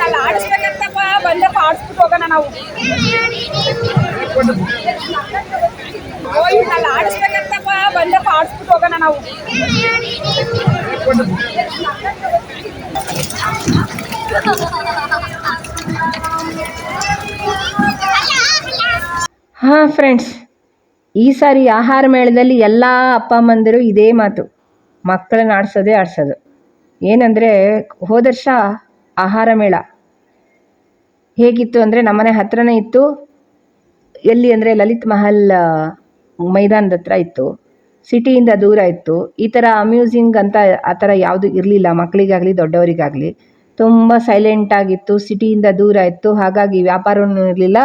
ಅಲ್ಲಿ ಆಡಿಸ್ಬೇಕಂತಪ್ಪ ಬಂದಪ್ಪ ಆಡಿಸ್ಬಿಟ್ಟು ಹೋಗೋಣ ನಾವು. ಅಲ್ಲಿ ಆಡಿಸ್ಬೇಕಂತಪ್ಪ ಬಂದಪ್ಪ ಆಡಿಸ್ಬಿಟ್ಟು ಹೋಗೋಣ ನಾವು. ಹಾಂ ಫ್ರೆಂಡ್ಸ್, ಈ ಸಾರಿ ಆಹಾರ ಮೇಳದಲ್ಲಿ ಎಲ್ಲ ಅಪ್ಪ ಅಮ್ಮಂದಿರು ಇದೇ ಮಾತು, ಮಕ್ಕಳನ್ನ ಆಡಿಸೋದು. ಏನಂದರೆ ಹೋದ ವರ್ಷ ಆಹಾರ ಮೇಳ ಹೇಗಿತ್ತು ಅಂದರೆ ನಮ್ಮನೆ ಹತ್ರನೇ ಇತ್ತು. ಎಲ್ಲಿ ಅಂದರೆ ಲಲಿತ್ ಮಹಲ್ ಮೈದಾನದ ಹತ್ರ ಇತ್ತು, ಸಿಟಿಯಿಂದ ದೂರ ಇತ್ತು. ಈ ಥರ ಅಮ್ಯೂಸಿಂಗ್ ಅಂತ ಆ ಥರ ಯಾವುದು ಇರಲಿಲ್ಲ, ಮಕ್ಕಳಿಗಾಗಲಿ ದೊಡ್ಡವರಿಗಾಗಲಿ. ತುಂಬ ಸೈಲೆಂಟಾಗಿತ್ತು, ಸಿಟಿಯಿಂದ ದೂರ ಇತ್ತು. ಹಾಗಾಗಿ ವ್ಯಾಪಾರವೂ ಇರಲಿಲ್ಲ,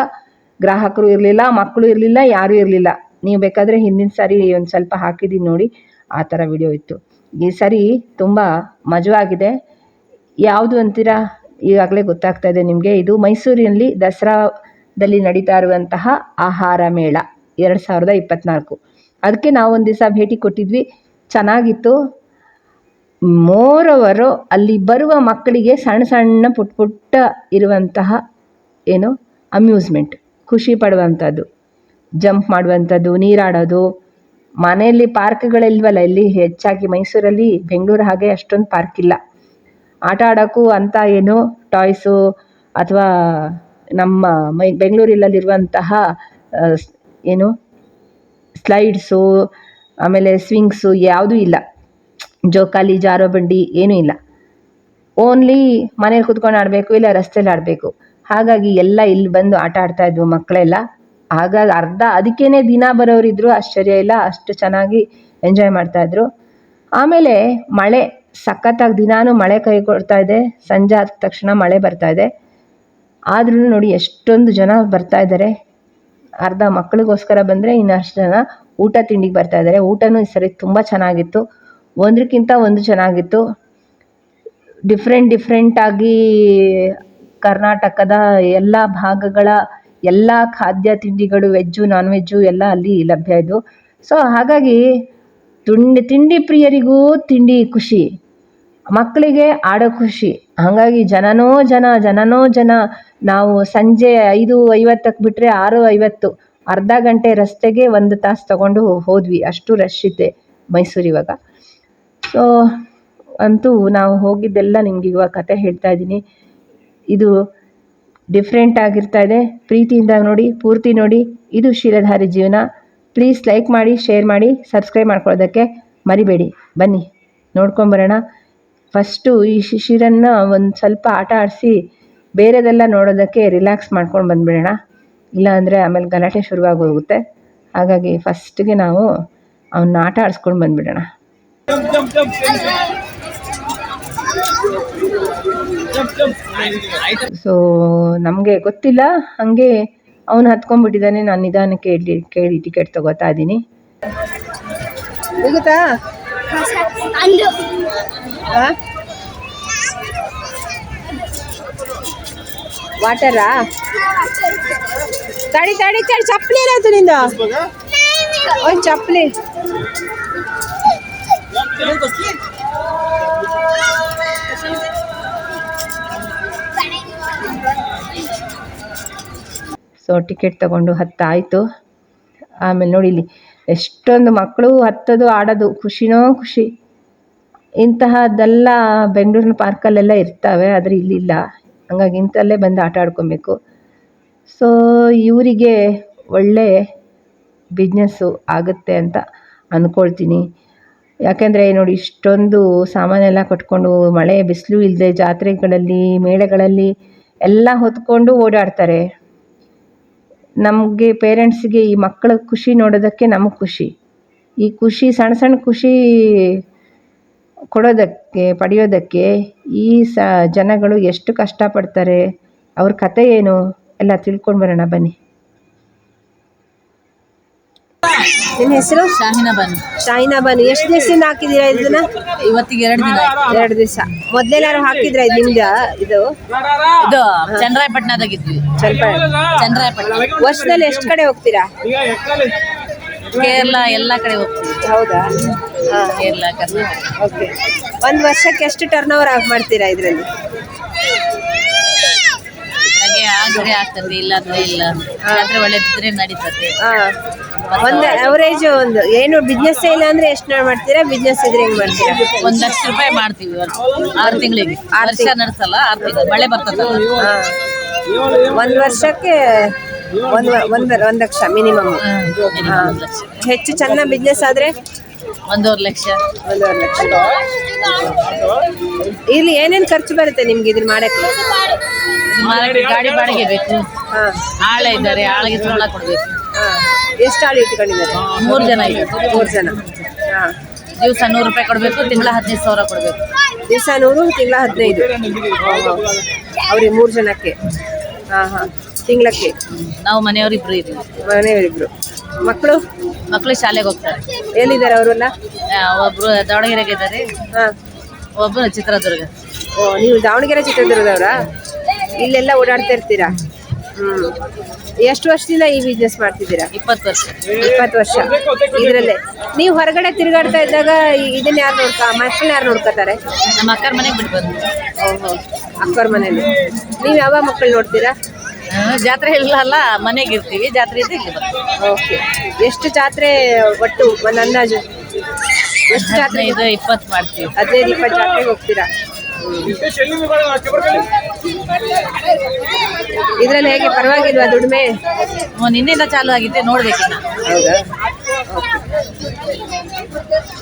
ಗ್ರಾಹಕರು ಇರಲಿಲ್ಲ, ಮಕ್ಕಳು ಇರಲಿಲ್ಲ, ಯಾರೂ ಇರಲಿಲ್ಲ. ನೀವು ಬೇಕಾದರೆ ಹಿಂದಿನ ಸಾರಿ ಒಂದು ಸ್ವಲ್ಪ ಹಾಕಿದ್ದೀನಿ ನೋಡಿ, ಆ ಥರ ವಿಡಿಯೋ ಇತ್ತು. ಈ ಸಾರಿ ತುಂಬ ಮಜವಾಗಿದೆ. ಯಾವುದು ಅಂತೀರಾ, ಈಗಾಗಲೇ ಗೊತ್ತಾಗ್ತಾ ಇದೆ ನಿಮಗೆ. ಇದು ಮೈಸೂರಿನಲ್ಲಿ ದಸರಾದಲ್ಲಿ ನಡೀತಾ ಇರುವಂತಹ ಆಹಾರ ಮೇಳ 2024. ಅದಕ್ಕೆ ನಾವು ಒಂದು ದಿವಸ ಭೇಟಿ ಕೊಟ್ಟಿದ್ವಿ, ಚೆನ್ನಾಗಿತ್ತು. ಮೋರೋವರು ಅಲ್ಲಿ ಬರುವ ಮಕ್ಕಳಿಗೆ ಸಣ್ಣ ಸಣ್ಣ ಪುಟ್ಟ ಇರುವಂತಹ ಏನು ಅಮ್ಯೂಸ್ಮೆಂಟ್, ಖುಷಿ ಪಡುವಂಥದ್ದು, ಜಂಪ್ ಮಾಡುವಂಥದ್ದು, ನೀರಾಡೋದು. ಮನೆಯಲ್ಲಿ ಪಾರ್ಕ್ಗಳಿಲ್ವಲ್ಲ ಇಲ್ಲಿ ಹೆಚ್ಚಾಗಿ ಮೈಸೂರಲ್ಲಿ, ಬೆಂಗಳೂರು ಹಾಗೆ ಅಷ್ಟೊಂದು ಪಾರ್ಕ್ ಇಲ್ಲ. ಆಟ ಆಡೋಕ್ಕೂ ಅಂತ ಏನು ಟಾಯ್ಸು ಅಥವಾ ನಮ್ಮ ಬೆಂಗಳೂರಲ್ಲಿರುವಂತಹ ಏನು ಸ್ಲೈಡ್ಸು, ಆಮೇಲೆ ಸ್ವಿಂಗ್ಸು ಯಾವುದೂ ಇಲ್ಲ. ಜೋಕಾಲಿ, ಜಾರೋ ಬಂಡಿ ಏನೂ ಇಲ್ಲ. ಓನ್ಲಿ ಮನೇಲಿ ಕೂತ್ಕೊಂಡು ಆಡಬೇಕು, ಇಲ್ಲ ರಸ್ತೆಯಲ್ಲಿ ಆಡಬೇಕು. ಹಾಗಾಗಿ ಎಲ್ಲ ಇಲ್ಲಿ ಬಂದು ಆಟ ಆಡ್ತಾಯಿದ್ವು ಮಕ್ಕಳೆಲ್ಲ. ಹಾಗಾಗಿ ಅದಕ್ಕೇ ದಿನ ಬರೋರಿದ್ರು, ಆಶ್ಚರ್ಯ ಇಲ್ಲ, ಅಷ್ಟು ಚೆನ್ನಾಗಿ ಎಂಜಾಯ್ ಮಾಡ್ತಾಯಿದ್ರು. ಆಮೇಲೆ ಮಳೆ ಸಖತ್ತಾಗಿ ದಿನಾನು ಮಳೆ ಕೈ ಕೊಡ್ತಾ ಇದೆ. ಸಂಜೆ ಆದ ತಕ್ಷಣ ಮಳೆ ಬರ್ತಾಯಿದೆ. ಆದ್ರೂ ನೋಡಿ ಎಷ್ಟೊಂದು ಜನ ಬರ್ತಾ ಇದ್ದಾರೆ. ಅರ್ಧ ಮಕ್ಕಳಿಗೋಸ್ಕರ ಬಂದರೆ ಇನ್ನಷ್ಟು ಜನ ಊಟ ತಿಂಡಿಗೆ ಬರ್ತಾ ಇದ್ದಾರೆ. ಊಟನೂ ಈ ಸರಿ ತುಂಬ ಚೆನ್ನಾಗಿತ್ತು, ಒಂದಕ್ಕಿಂತ ಒಂದು ಚೆನ್ನಾಗಿತ್ತು. ಡಿಫ್ರೆಂಟಾಗಿ ಕರ್ನಾಟಕದ ಎಲ್ಲ ಭಾಗಗಳ ಎಲ್ಲ ಖಾದ್ಯ ತಿಂಡಿಗಳು, ವೆಜ್ಜು ನಾನ್ ವೆಜ್ಜು ಎಲ್ಲ ಅಲ್ಲಿ ಲಭ್ಯ ಇದ್ವು. ಸೊ ಹಾಗಾಗಿ ತಿಂಡಿ ಪ್ರಿಯರಿಗೂ ತಿಂಡಿ ಖುಷಿ, ಮಕ್ಕಳಿಗೆ ಆಡೋ ಖುಷಿ. ಹಾಗಾಗಿ ಜನನೋ ಜನ. ನಾವು ಸಂಜೆ 5:50 ಬಿಟ್ಟರೆ 6:50, ಅರ್ಧ ಗಂಟೆ ರಸ್ತೆಗೆ 1 ತಾಸು ತಗೊಂಡು ಹೋದ್ವಿ, ಅಷ್ಟು ರಶ್ ಇದೆ ಮೈಸೂರಿವಾಗ. ಸೊ ಅಂತೂ ನಾವು ಹೋಗಿದ್ದೆಲ್ಲ ನಿಮ್ಗೆ ಇವಾಗ ಕತೆ ಹೇಳ್ತಾ ಇದ್ದೀನಿ. ಇದು ಡಿಫ್ರೆಂಟ್ ಆಗಿರ್ತಾ ಇದೆ. ಪ್ರೀತಿಯಿಂದ ನೋಡಿ, ಪೂರ್ತಿ ನೋಡಿ. ಇದು ಶಿರಧಾರಿ ಜೀವನ. ಪ್ಲೀಸ್ ಲೈಕ್ ಮಾಡಿ, ಶೇರ್ ಮಾಡಿ, ಸಬ್ಸ್ಕ್ರೈಬ್ ಮಾಡ್ಕೊಳ್ಳೋದಕ್ಕೆ ಮರಿಬೇಡಿ. ಬನ್ನಿ ನೋಡ್ಕೊಂಬರೋಣ. ಫಸ್ಟು ಈ ಶಿಶಿರನ್ನು ಒಂದು ಸ್ವಲ್ಪ ಆಟ ಆಡಿಸಿ ಬೇರೆದೆಲ್ಲ ನೋಡೋದಕ್ಕೆ ರಿಲ್ಯಾಕ್ಸ್ ಮಾಡ್ಕೊಂಡು ಬಂದುಬಿಡೋಣ, ಇಲ್ಲ ಅಂದರೆ ಆಮೇಲೆ ಗಲಾಟೆ ಶುರುವಾಗಿ ಹೋಗುತ್ತೆ. ಹಾಗಾಗಿ ಫಸ್ಟಿಗೆ ನಾವು ಅವನ್ನ ಆಟ ಆಡಿಸ್ಕೊಂಡು ಬಂದುಬಿಡೋಣ. ಸೊ ನಮಗೆ ಗೊತ್ತಿಲ್ಲ, ಹಾಗೆ ಅವನು ಹತ್ಕೊಂಡ್ಬಿಟ್ಟಿದ್ದಾನೆ. ನಾನು ನಿಧಾನಕ್ಕೆ ಕೇಳಿ ಟಿಕೆಟ್ ತಗೋತಾ ಇದ್ದೀನಿ. ಹೋಗುತ್ತಾ ವಾಟರಾ? ತಡಿ ಚಪ್ಪಲಿ ಏನಾಯ್ತು ನಿಂದ? ಒಂದು ಚಪ್ಪಲಿ. ಸೊ ಟಿಕೆಟ್ ತಗೊಂಡು ಹತ್ತಾಯಿತು. ಆಮೇಲೆ ನೋಡಿ ಇಲ್ಲಿ ಎಷ್ಟೊಂದು ಮಕ್ಕಳು ಹತ್ತೋದು ಆಡೋದು, ಖುಷಿನೋ ಖುಷಿ. ಇಂತಹದ್ದೆಲ್ಲ ಬೆಂಗಳೂರಿನ ಪಾರ್ಕಲ್ಲೆಲ್ಲ ಇರ್ತವೆ, ಆದರೆ ಇಲ್ಲಿಲ್ಲ. ಹಂಗಾಗಿ ಇಂಥಲ್ಲೇ ಬಂದು ಆಟ ಆಡ್ಕೊಬೇಕು. ಸೊ ಇವರಿಗೆ ಒಳ್ಳೆ ಬಿಸ್ನೆಸ್ಸು ಆಗುತ್ತೆ ಅಂತ ಅಂದ್ಕೊಳ್ತೀನಿ. ಯಾಕೆಂದರೆ ನೋಡಿ ಇಷ್ಟೊಂದು ಸಾಮಾನೆಲ್ಲ ಕಟ್ಕೊಂಡು, ಮಳೆ ಬಿಸಿಲು ಇಲ್ಲದೆ ಜಾತ್ರೆಗಳಲ್ಲಿ ಮೇಳಗಳಲ್ಲಿ ಎಲ್ಲ ಹೊತ್ಕೊಂಡು ಓಡಾಡ್ತಾರೆ. ನಮಗೆ ಪೇರೆಂಟ್ಸಿಗೆ ಈ ಮಕ್ಕಳ ಖುಷಿ ನೋಡೋದಕ್ಕೆ ನಮಗೆ ಖುಷಿ. ಈ ಖುಷಿ ಸಣ್ಣ ಖುಷಿ ಪಡೆಯೋದಕ್ಕೆ ಈ ಜನಗಳು ಎಷ್ಟು ಕಷ್ಟಪಡ್ತಾರೆ, ಅವ್ರ ಕತೆ ಏನು ಎಲ್ಲ ತಿಳ್ಕೊಂಡು ಬರೋಣ ಬನ್ನಿ. ನಿಮ್ಮ ಹೆಸರು? ಶಾಹಿನಾ ಬಾನು. ಎಷ್ಟು ದಿವಸದಿಂದ ಹಾಕಿದ್ದೀರಾ ಇದನ್ನ? ಇವತ್ತಿಗೆ 2 ದಿವಸ. ಮೊದಲೇನಾರು ಹಾಕಿದ್ರಾ ಇದು ನಿಮ್ದು? ಇದು ಚನ್ನರಾಯಪಟ್ಟಣದಾಗಿದ್ವಿ. ಚನ್ನರಾಯಪಟ್ಟಣ. ವರ್ಷದಲ್ಲಿ ಎಷ್ಟು ಕಡೆ ಹೋಗ್ತೀರಾ? ಕೇರಳ ಎಲ್ಲ ಕಡೆ ಹೋಗ್ತೀವಿ. ಹೌದಾ? ಕೇರಳ, ಕರ್ನಾಟಕ. ಓಕೆ. ಒಂದು ವರ್ಷಕ್ಕೆ ಎಷ್ಟು ಟರ್ನ್ ಓವರ್ ಮಾಡ್ತೀರಾ ಇದರಲ್ಲಿ? ಸರಿ ಆಗ್ತದೆ, ಇಲ್ಲಾಂದ್ರೆ ಇಲ್ಲ. ಜಾತ್ರೆ ಒಳ್ಳೇದಿದ್ರೆ ನಡೀತದೆ. ಒಂದು ಅವರೇಜ್ ಒಂದು ಏನು ಬಿಸ್ನೆಸ್ ಇಲ್ಲ ಅಂದ್ರೆ ಎಷ್ಟು ಮಾಡ್ತೀರಾ? ಬಿಸ್ನೆಸ್ ಇದ್ರೆ ಹೆಂಗ್ ಮಾಡ್ತೀರಾ? 1 ಲಕ್ಷ ರೂಪಾಯಿ ಮಾಡ್ತೀವಿ 6 ತಿಂಗಳಿಗೆ. ವರ್ಷ ನಡೆಸಲ್ಲ, 6 ತಿಂಗಳು ಮಳೆ ಬರ್ತದಲ್ಲ. ಒಂದು ವರ್ಷಕ್ಕೆ ಒಂದು ಲಕ್ಷ ಮಿನಿಮಮ್. ಹೆಚ್ಚು ಚೆನ್ನಾಗಿ ಬಿಸ್ನೆಸ್ ಆದ್ರೆ 1.5 ಲಕ್ಷ. 1.5 ಲಕ್ಷ. ಇಲ್ಲಿ ಏನೇನ್ ಖರ್ಚು ಬರುತ್ತೆ ನಿಮ್ಗೆ ಇದನ್ನ ಮಾಡಕ್ಕೆ? ಮಾರಾಟ ಗಾಡಿ ಬಾಡಿಗೆ ಬೇಕು, ಆಳ ಇದ್ದಾರೆ, ಆಳಿಗೆ ಸಂಬಳ ಕೊಡ್ಬೇಕು. ಎಷ್ಟು ಆಳು ಇಟ್ಕೊಂಡಿದ್ದಾರೆ? 3 ಜನ ಇದೆ. 3 ಜನ. ದಿವಸ 100 ರೂಪಾಯಿ ಕೊಡ್ಬೇಕು, ತಿಂಗಳ 15,000 ಕೊಡ್ಬೇಕು. ದಿವಸ 100, ತಿಂಗಳ 15. ಅವ್ರಿಗೆ 3 ಜನಕ್ಕೆ. ತಿಂಗಳಕ್ಕೆ. ನಾವು ಮನೆಯವ್ರು ಇಬ್ರು ಇದ್ದೀವಿ. ಮನೆಯವರಿಬ್ರು. ಮಕ್ಕಳು ಶಾಲೆಗೆ ಹೋಗ್ತಾರೆ. ಎಲ್ಲಿದ್ದಾರೆ ಅವರೆಲ್ಲ? ಒಬ್ರು ದಾವಣಗೆರೆಗೆ ಇದ್ದಾರೆ, ಒಬ್ರು ಚಿತ್ರದುರ್ಗ. ನೀವು ದಾವಣಗೆರೆ ಚಿತ್ರದುರ್ಗದವ್ರಾ? ಇಲ್ಲೆಲ್ಲ ಓಡಾಡ್ತಾ ಇರ್ತೀರಾ? ಎಷ್ಟು ವರ್ಷದಿಂದ ಈ ಬಿಸ್ನೆಸ್ ಮಾಡ್ತಿದ್ದೀರಾ? 20 ವರ್ಷ. 20 ವರ್ಷ ಇದರಲ್ಲೇ. ನೀವು ಹೊರಗಡೆ ತಿರುಗಾಡ್ತಾ ಇದ್ದಾಗ ಇದನ್ನ ಮಕ್ಕಳನ್ನ ಯಾರು ನೋಡ್ಕೋತಾರೆ? ನಮ್ಮ ಅಕ್ಕರ ಮನೆಗೆ ಬಿಟ್ಟು ಬಂದು. ಅಕ್ಕವ್ರ ಮನೇಲಿ. ನೀವು ಯಾವ ಮಕ್ಕಳು ನೋಡ್ತೀರಾ? ಜಾತ್ರೆ ಇಲ್ಲ ಅಲ್ಲ, ಮನೆಗೆ ಇರ್ತೀವಿ. ಜಾತ್ರೆ ಇದೆ ಇಲ್ಲಿ ಬರ್ತೀವಿ. ಓಕೆ. ಎಷ್ಟು ಜಾತ್ರೆ ಒಟ್ಟು ಒಂದು ಅಂದಾಜು? ಎಷ್ಟು ಜಾತ್ರೆ? 15-20 ಮಾಡ್ತೀವಿ. 15-20 ಜಾತ್ರೆಗೆ ಹೋಗ್ತೀರಾ? ಇದ್ರಲ್ಲಿ ಹೇಗೆ ಪರವಾಗಿಲ್ವಾ ದುಡಿಮೆ? ನಿನ್ನೆಯಿಂದ ಚಾಲು ಆಗಿದೆ, ನೋಡ್ಬೇಕಿನ್ನ. ಹೌದಾ?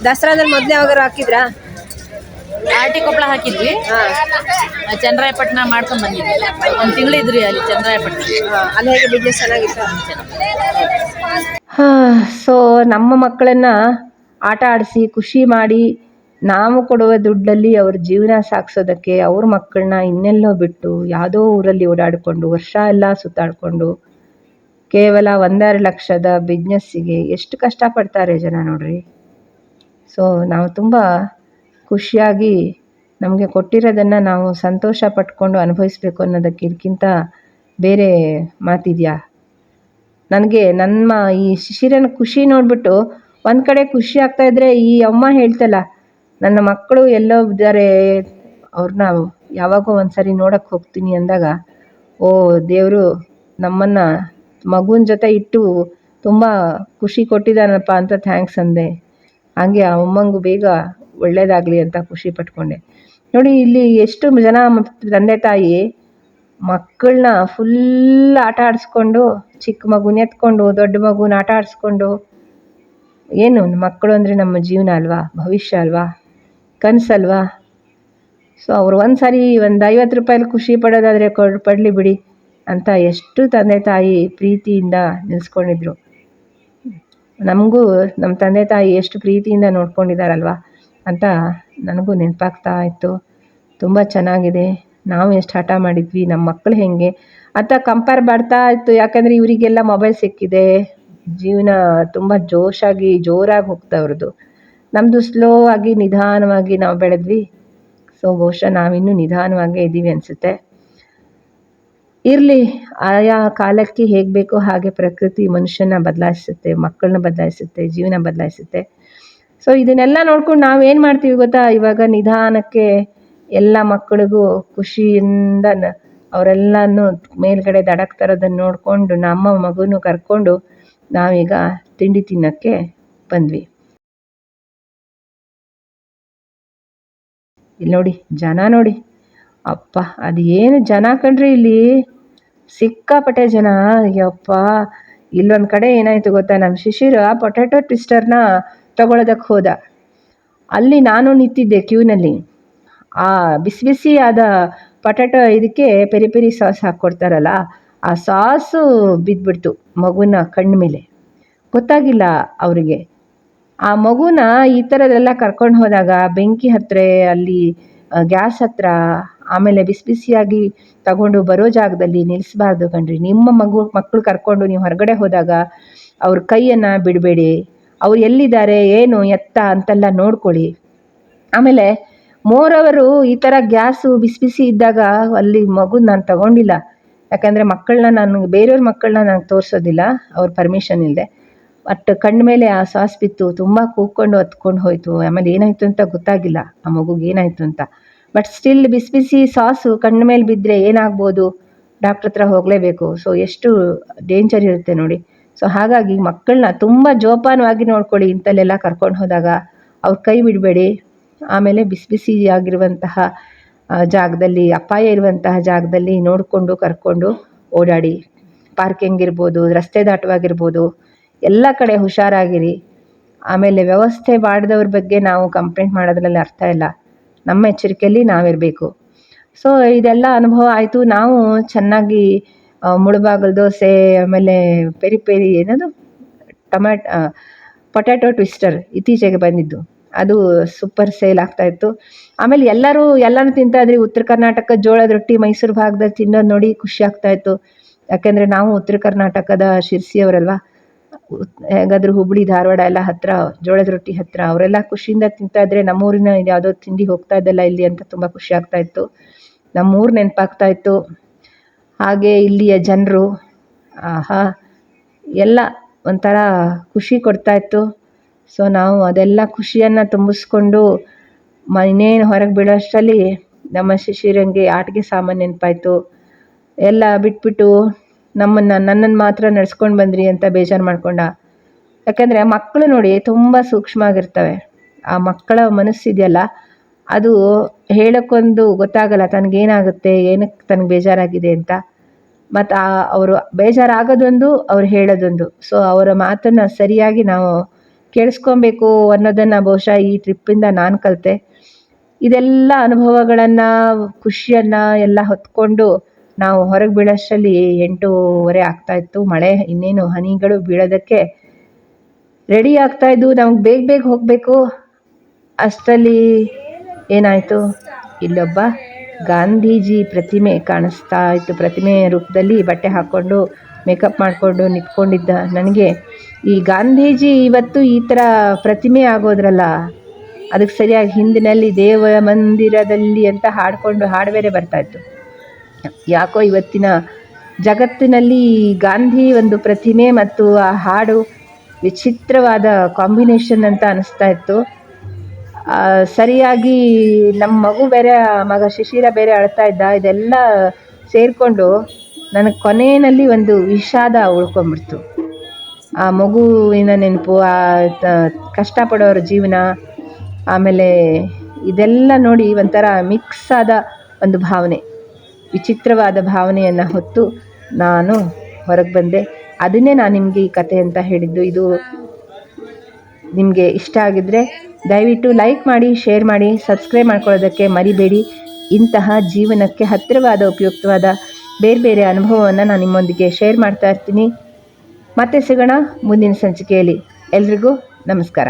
ದಸರಾದಲ್ಲಿ ಮೊದಲೇ ಯಾವಾಗಾರು ಹಾಕಿದ್ರಾ? ಆರ್ಟಿ ಕೊಪ್ಪಳ ಹಾಕಿದ್ವಿ. ಚಂದ್ರಾಯಪಟ್ಟಣ ಮಾಡ್ಕೊಂಡ್ ಬಂದಿದ್ವಿ. 1 ತಿಂಗಳು ಇದ್ರಿ ಅಲ್ಲಿ ಚಂದ್ರಾಯಪಟ್ಟಣ. ಅಲ್ಲಿ ಹೇಗೆ ಬಿಸ್ನೆಸ್ ಚೆನ್ನಾಗಿತ್ತು? ಸೊ ನಮ್ಮ ಮಕ್ಕಳನ್ನು ಆಟ ಆಡಿಸಿ ಖುಷಿ ಮಾಡಿ ನಾವು ಕೊಡುವ ದುಡ್ಡಲ್ಲಿ ಅವ್ರ ಜೀವನ ಸಾಗಿಸೋದಕ್ಕೆ ಅವ್ರ ಮಕ್ಕಳನ್ನ ಇನ್ನೆಲ್ಲೋ ಬಿಟ್ಟು ಯಾವುದೋ ಊರಲ್ಲಿ ಓಡಾಡಿಕೊಂಡು ವರ್ಷ ಎಲ್ಲ ಸುತ್ತಾಡಿಕೊಂಡು ಕೇವಲ 1-2 ಲಕ್ಷದ ಬಿಸ್ನೆಸ್ಸಿಗೆ ಎಷ್ಟು ಕಷ್ಟಪಡ್ತಾರೆ ಜನ ನೋಡ್ರಿ. ಸೊ ನಾವು ತುಂಬ ಖುಷಿಯಾಗಿ ನಮಗೆ ಕೊಟ್ಟಿರೋದನ್ನು ನಾವು ಸಂತೋಷ ಪಟ್ಕೊಂಡು ಅನುಭವಿಸ್ಬೇಕು ಅನ್ನೋದಕ್ಕಿಂತ ಬೇರೆ ಮಾತಿದೆಯಾ? ನನಗೆ ನಮ್ಮ ಈ ಶಿಶಿರನ ಖುಷಿ ನೋಡಿಬಿಟ್ಟು ಒಂದು ಕಡೆ ಖುಷಿ ಆಗ್ತಾಯಿದ್ರೆ ಈ ಅಮ್ಮ ಹೇಳ್ತಲ್ಲ, ನನ್ನ ಮಕ್ಕಳು ಎಲ್ಲೋ ಇದ್ದಾರೆ, ಅವ್ರನ್ನ ಯಾವಾಗೋ ಒಂದು ಸರಿ ನೋಡೋಕ್ಕೆ ಹೋಗ್ತೀನಿ ಅಂದಾಗ, ಓ ದೇವರು ನಮ್ಮನ್ನು ಮಗುವಿನ ಜೊತೆ ಇಟ್ಟು ತುಂಬ ಖುಷಿ ಕೊಟ್ಟಿದ್ದಾನಪ್ಪ ಅಂತ ಥ್ಯಾಂಕ್ಸ್ ಅಂದೆ. ಹಾಗೆ ಆ ಅಮ್ಮಂಗೂ ಬೇಗ ಒಳ್ಳೆಯದಾಗಲಿ ಅಂತ ಖುಷಿ ಪಟ್ಕೊಂಡೆ. ನೋಡಿ ಇಲ್ಲಿ ಎಷ್ಟು ಜನ ತಂದೆ ತಾಯಿ ಮಕ್ಕಳನ್ನ ಫುಲ್ ಆಟ ಆಡಿಸ್ಕೊಂಡು, ಚಿಕ್ಕ ಮಗುನ ಎತ್ಕೊಂಡು ದೊಡ್ಡ ಮಗುನ ಆಟ ಆಡಿಸ್ಕೊಂಡು, ಏನು ಮಕ್ಕಳು ಅಂದರೆ ನಮ್ಮ ಜೀವನ ಅಲ್ವಾ, ಭವಿಷ್ಯ ಅಲ್ವಾ, ಕನಸಲ್ವಾ. ಸೊ ಅವ್ರು ಒಂದು ಸಾರಿ ಒಂದು 50 ರೂಪಾಯಲ್ಲಿ ಖುಷಿ ಪಡೋದಾದರೆ ಪಡಲಿ ಬಿಡಿ ಅಂತ ಎಷ್ಟು ತಂದೆ ತಾಯಿ ಪ್ರೀತಿಯಿಂದ ನಿಲ್ಲಿಸ್ಕೊಂಡಿದ್ರು. ನಮಗೂ ನಮ್ಮ ತಂದೆ ತಾಯಿ ಎಷ್ಟು ಪ್ರೀತಿಯಿಂದ ನೋಡ್ಕೊಂಡಿದ್ದಾರಲ್ವ ಅಂತ ನನಗೂ ನೆನಪಾಗ್ತಾ ಇತ್ತು. ತುಂಬ ಚೆನ್ನಾಗಿದೆ. ನಾವು ಎಷ್ಟು ಹಠ ಮಾಡಿದ್ವಿ, ನಮ್ಮ ಮಕ್ಕಳು ಹೇಗೆ ಅಂತ ಕಂಪೇರ್ ಮಾಡ್ತಾ ಇತ್ತು. ಯಾಕಂದರೆ ಇವರಿಗೆಲ್ಲ ಮೊಬೈಲ್ ಸಿಕ್ಕಿದೆ, ಜೀವನ ತುಂಬ ಜೋರಾಗಿ ಹೋಗ್ತಾವ್ರದ್ದು. ನಮ್ಮದು ಸ್ಲೋ ಆಗಿ ನಿಧಾನವಾಗಿ ನಾವು ಬೆಳೆದ್ವಿ. ಸೊ ಬಹುಶಃ ನಾವಿನ್ನೂ ನಿಧಾನವಾಗೇ ಇದ್ದೀವಿ ಅನಿಸುತ್ತೆ. ಇರಲಿ, ಆಯಾ ಕಾಲಕ್ಕೆ ಹೇಗೆ ಬೇಕೋ ಹಾಗೆ ಪ್ರಕೃತಿ ಮನುಷ್ಯನ ಬದಲಾಯಿಸುತ್ತೆ, ಮಕ್ಕಳನ್ನ ಬದಲಾಯಿಸುತ್ತೆ, ಜೀವನ ಬದಲಾಯಿಸುತ್ತೆ. ಸೊ ಇದನ್ನೆಲ್ಲ ನೋಡ್ಕೊಂಡು ನಾವೇನು ಮಾಡ್ತೀವಿ ಗೊತ್ತಾ, ಇವಾಗ ನಿಧಾನಕ್ಕೆ ಎಲ್ಲ ಮಕ್ಕಳಿಗೂ ಖುಷಿಯಿಂದ ಅವರೆಲ್ಲನೂ ಮೇಲ್ಗಡೆ ದಡಕ್ಕೆ ತರೋದನ್ನು ನೋಡಿಕೊಂಡು ನಮ್ಮ ಮಗುನೂ ಕರ್ಕೊಂಡು ನಾವೀಗ ತಿಂಡಿ ತಿನ್ನೋಕ್ಕೆ ಬಂದ್ವಿ. ಇಲ್ಲಿ ನೋಡಿ ಜನ ನೋಡಿ, ಅಪ್ಪ ಅದು ಏನು ಜನ ಕಣ್ರಿ, ಇಲ್ಲಿ ಸಿಕ್ಕಾಪಟ್ಟೆ ಜನ. ಯಪ್ಪ, ಇಲ್ಲೊಂದು ಕಡೆ ಏನಾಯಿತು ಗೊತ್ತಾ, ನಮ್ಮ ಶಿಶಿರ ಪೊಟ್ಯಾಟೊ ಟ್ವಿಸ್ಟರ್ನ ತಗೊಳ್ಳೋದಕ್ಕೆ ಹೋದ. ಅಲ್ಲಿ ನಾನು ನಿಂತಿದ್ದೆ ಕ್ಯೂನಲ್ಲಿ. ಆ ಬಿಸಿ ಬಿಸಿ ಆದ ಪೊಟ್ಯಾಟೊ ಇದಕ್ಕೆ ಪೆರಿ ಪೆರಿ ಸಾಸ್ ಹಾಕ್ಕೊಡ್ತಾರಲ್ಲ, ಆ ಸಾಸು ಬಿದ್ದುಬಿಡ್ತು ಮಗುನ ಕಣ್ಣ ಮೇಲೆ. ಗೊತ್ತಾಗಿಲ್ಲ ಅವರಿಗೆ. ಆ ಮಗುನ ಈ ಥರದೆಲ್ಲ ಕರ್ಕೊಂಡು ಹೋದಾಗ ಬೆಂಕಿ ಹತ್ತಿರ, ಅಲ್ಲಿ ಗ್ಯಾಸ್ ಹತ್ತಿರ, ಆಮೇಲೆ ಬಿಸಿ ಬಿಸಿಯಾಗಿ ತಗೊಂಡು ಬರೋ ಜಾಗದಲ್ಲಿ ನಿಲ್ಲಿಸಬಾರ್ದು ಕಣ್ರಿ. ನಿಮ್ಮ ಮಕ್ಕಳು ಕರ್ಕೊಂಡು ನೀವು ಹೊರಗಡೆ ಹೋದಾಗ ಅವ್ರ ಕೈಯನ್ನು ಬಿಡಬೇಡಿ. ಅವ್ರು ಎಲ್ಲಿದ್ದಾರೆ ಏನು ಎತ್ತ ಅಂತೆಲ್ಲ ನೋಡ್ಕೊಳ್ಳಿ. ಆಮೇಲೆ ಮೋರವರು ಈ ಥರ ಗ್ಯಾಸು ಬಿಸಿ ಬಿಸಿ ಇದ್ದಾಗ ಅಲ್ಲಿ ಮಗುನ ನಾನು ತಗೊಂಡಿಲ್ಲ. ಯಾಕಂದರೆ ಬೇರೆಯವ್ರ ಮಕ್ಕಳನ್ನ ನಾನು ತೋರಿಸೋದಿಲ್ಲ ಅವ್ರ ಪರ್ಮಿಷನ್ ಇಲ್ಲದೆ. ಬಟ್ ಕಣ್ಣ ಮೇಲೆ ಆ ಸಾಸ್ ಬಿತ್ತು, ತುಂಬ ಕೂಗ್ಕೊಂಡು ಹತ್ಕೊಂಡು ಹೋಯಿತು. ಆಮೇಲೆ ಏನಾಯಿತು ಅಂತ ಗೊತ್ತಾಗಿಲ್ಲ ಆ ಮಗುಗೆ ಏನಾಯಿತು ಅಂತ. ಬಟ್ ಸ್ಟಿಲ್ ಬಿಸಿ ಬಿಸಿ ಸಾಸು ಕಣ್ಣ ಮೇಲೆ ಬಿದ್ದರೆ ಏನಾಗ್ಬೋದು ಡಾಕ್ಟ್ರ್ ಹತ್ರ ಹೋಗಲೇಬೇಕು. ಸೊ ಎಷ್ಟು ಡೇಂಜರ್ ಇರುತ್ತೆ ನೋಡಿ. ಸೊ ಹಾಗಾಗಿ ಮಕ್ಕಳನ್ನ ತುಂಬ ಜೋಪಾನವಾಗಿ ನೋಡ್ಕೊಳ್ಳಿ. ಇಂಥಲ್ಲೆಲ್ಲ ಕರ್ಕೊಂಡು ಹೋದಾಗ ಅವ್ರ ಕೈ ಬಿಡಬೇಡಿ. ಆಮೇಲೆ ಬಿಸಿ ಬಿಸಿಯಾಗಿರುವಂತಹ ಜಾಗದಲ್ಲಿ, ಅಪಾಯ ಇರುವಂತಹ ಜಾಗದಲ್ಲಿ ನೋಡಿಕೊಂಡು ಕರ್ಕೊಂಡು ಓಡಾಡಿ. ಪಾರ್ಕಿಂಗ್ ಇರ್ಬೋದು, ರಸ್ತೆ ದಾಟವಾಗಿರ್ಬೋದು, ಎಲ್ಲ ಕಡೆ ಹುಷಾರಾಗಿರಿ. ಆಮೇಲೆ ವ್ಯವಸ್ಥೆ ಮಾಡಿದವ್ರ ಬಗ್ಗೆ ನಾವು ಕಂಪ್ಲೇಂಟ್ ಮಾಡೋದ್ರಲ್ಲಿ ಅರ್ಥ ಇಲ್ಲ. ನಮ್ಮ ಎಚ್ಚರಿಕೆಯಲ್ಲಿ ನಾವಿರಬೇಕು. ಸೊ ಇದೆಲ್ಲ ಅನುಭವ ಆಯಿತು. ನಾವು ಚೆನ್ನಾಗಿ ಮುಳುಬಾಗಿಲು ದೋಸೆ, ಆಮೇಲೆ ಪೆರಿ ಪೆರಿ ಏನದು ಪೊಟ್ಯಾಟೊ ಟ್ವಿಸ್ಟರ್ ಇತ್ತೀಚೆಗೆ ಬಂದಿದ್ದು, ಅದು ಸೂಪರ್ ಸೇಲ್ ಆಗ್ತಾಯಿತ್ತು. ಆಮೇಲೆ ಎಲ್ಲನೂ ತಿಂತಾಯಿದ್ರಿ. ಉತ್ತರ ಕರ್ನಾಟಕ ಜೋಳದ ರೊಟ್ಟಿ ಮೈಸೂರು ಭಾಗದಲ್ಲಿ ತಿನ್ನೋದು ನೋಡಿ ಖುಷಿ ಆಗ್ತಾಯಿತ್ತು. ಯಾಕೆಂದರೆ ನಾವು ಉತ್ತರ ಕರ್ನಾಟಕದ ಶಿರ್ಸಿಯವರಲ್ವ, ಹೇಗಾದರೂ ಹುಬ್ಬಳ್ಳಿ ಧಾರವಾಡ ಎಲ್ಲ ಹತ್ತಿರ, ಜೋಳದ ರೊಟ್ಟಿ ಹತ್ತಿರ. ಅವರೆಲ್ಲ ಖುಷಿಯಿಂದ ತಿಂತಾಯಿದ್ರೆ ನಮ್ಮೂರಿನ ಯಾವುದೋ ತಿಂಡಿ ಹೋಗ್ತಾ ಇದ್ದಲ್ಲ ಇಲ್ಲಿ ಅಂತ ತುಂಬ ಖುಷಿ ಆಗ್ತಾಯಿತ್ತು. ನಮ್ಮೂರು ನೆನಪಾಗ್ತಾಯಿತ್ತು. ಹಾಗೆ ಇಲ್ಲಿಯ ಜನರು, ಆಹಾ, ಎಲ್ಲ ಒಂಥರ ಖುಷಿ ಕೊಡ್ತಾಯಿತ್ತು. ಸೊ ನಾವು ಅದೆಲ್ಲ ಖುಷಿಯನ್ನು ತುಂಬಿಸ್ಕೊಂಡು ಇನ್ನೇನು ಹೊರಗೆ ಬೀಳೋಷ್ಟರಲ್ಲಿ ನಮ್ಮ ಶಿಶಿರಂಗೆ ಆಟಿಕೆ ಸಾಮಾನು ನೆನಪಾಯಿತು. ಎಲ್ಲ ಬಿಟ್ಬಿಟ್ಟು ನನ್ನನ್ನು ಮಾತ್ರ ನಡೆಸ್ಕೊಂಡು ಬಂದ್ರಿ ಅಂತ ಬೇಜಾರು ಮಾಡ್ಕೊಂಡ. ಯಾಕೆಂದರೆ ಮಕ್ಕಳು ನೋಡಿ ತುಂಬ ಸೂಕ್ಷ್ಮ ಆಗಿರ್ತವೆ. ಆ ಮಕ್ಕಳ ಮನಸ್ಸಿದೆಯಲ್ಲ, ಅದು ಹೇಳೋಕ್ಕೊಂದು ಗೊತ್ತಾಗಲ್ಲ ತನಗೇನಾಗುತ್ತೆ, ಏನಕ್ಕೆ ತನಗೆ ಬೇಜಾರಾಗಿದೆ ಅಂತ. ಮತ್ತು ಅವರು ಬೇಜಾರಾಗೋದೊಂದು, ಅವ್ರು ಹೇಳೋದೊಂದು. ಸೊ ಅವರ ಮಾತನ್ನು ಸರಿಯಾಗಿ ನಾವು ಕೇಳಿಸ್ಕೊಬೇಕು ಅನ್ನೋದನ್ನು ಬಹುಶಃ ಈ ಟ್ರಿಪ್ಪಿಂದ ನಾನು ಕಲಿತೆ. ಇದೆಲ್ಲ ಅನುಭವಗಳನ್ನು, ಖುಷಿಯನ್ನು ಎಲ್ಲ ಹೊತ್ಕೊಂಡು ನಾವು ಹೊರಗೆ ಬೀಳೋಷ್ಟರಲ್ಲಿ 8:30 ಆಗ್ತಾಯಿತ್ತು. ಮಳೆ ಇನ್ನೇನು ಹನಿಗಳು ಬೀಳೋದಕ್ಕೆ ರೆಡಿ ಆಗ್ತಾಯಿದ್ದು. ನಮ್ಗೆ ಬೇಗ ಹೋಗಬೇಕು. ಅಷ್ಟರಲ್ಲಿ ಏನಾಯಿತು, ಇಲ್ಲೊಬ್ಬ ಗಾಂಧೀಜಿ ಪ್ರತಿಮೆ ಕಾಣಿಸ್ತಾ ಇತ್ತು. ಪ್ರತಿಮೆ ರೂಪದಲ್ಲಿ ಬಟ್ಟೆ ಹಾಕ್ಕೊಂಡು ಮೇಕಪ್ ಮಾಡಿಕೊಂಡು ನಿಂತ್ಕೊಂಡಿದ್ದ ನನಗೆ, ಈ ಗಾಂಧೀಜಿ ಇವತ್ತು ಈ ಥರ ಪ್ರತಿಮೆ ಆಗೋದ್ರಲ್ಲ, ಅದಕ್ಕೆ ಸರಿಯಾಗಿ ಹಿಂದಿನಲ್ಲಿ ದೇವ ಮಂದಿರದಲ್ಲಿ ಅಂತ ಹಾಡು ಬೇರೆ ಬರ್ತಾಯಿತ್ತು. ಯಾಕೋ ಇವತ್ತಿನ ಜಗತ್ತಿನಲ್ಲಿ ಗಾಂಧಿ ಒಂದು ಪ್ರತಿಮೆ ಮತ್ತು ಆ ಹಾಡು ವಿಚಿತ್ರವಾದ ಕಾಂಬಿನೇಷನ್ ಅಂತ ಅನಿಸ್ತಾ ಇತ್ತು. ಸರಿಯಾಗಿ ನಮ್ಮ ಮಗ ಶಿಶಿರ ಬೇರೆ ಅಳ್ತಾ ಇದ್ದ. ಇದೆಲ್ಲ ಸೇರಿಕೊಂಡು ನನಗೆ ಕೊನೆಯಲ್ಲಿ ಒಂದು ವಿಷಾದ ಉಳ್ಕೊಂಬಿಡ್ತು. ಆ ಮಗುವಿನ ನೆನಪು, ಆ ಕಷ್ಟಪಡೋರ ಜೀವನ, ಆಮೇಲೆ ಇದೆಲ್ಲ ನೋಡಿ ಒಂಥರ ಮಿಕ್ಸ್ ಆದ ಒಂದು ಭಾವನೆ, ವಿಚಿತ್ರವಾದ ಭಾವನೆಯನ್ನು ಹೊತ್ತು ನಾನು ಹೊರಗೆ ಬಂದೆ. ಅದನ್ನೇ ನಾನು ನಿಮಗೆ ಈ ಕಥೆ ಅಂತ ಹೇಳಿದ್ದು. ಇದು ನಿಮಗೆ ಇಷ್ಟ ಆಗಿದ್ದರೆ ದಯವಿಟ್ಟು ಲೈಕ್ ಮಾಡಿ, ಶೇರ್ ಮಾಡಿ, ಸಬ್ಸ್ಕ್ರೈಬ್ ಮಾಡ್ಕೊಳ್ಳೋದಕ್ಕೆ ಮರಿಬೇಡಿ. ಇಂತಹ ಜೀವನಕ್ಕೆ ಹತ್ತಿರವಾದ, ಉಪಯುಕ್ತವಾದ ಬೇರೆ ಬೇರೆ ಅನುಭವವನ್ನು ನಾನು ನಿಮ್ಮೊಂದಿಗೆ ಶೇರ್ ಮಾಡ್ತಾ ಇರ್ತೀನಿ. ಮತ್ತೆ ಸಿಗೋಣ ಮುಂದಿನ ಸಂಚಿಕೆಯಲ್ಲಿ. ಎಲ್ರಿಗೂ ನಮಸ್ಕಾರ.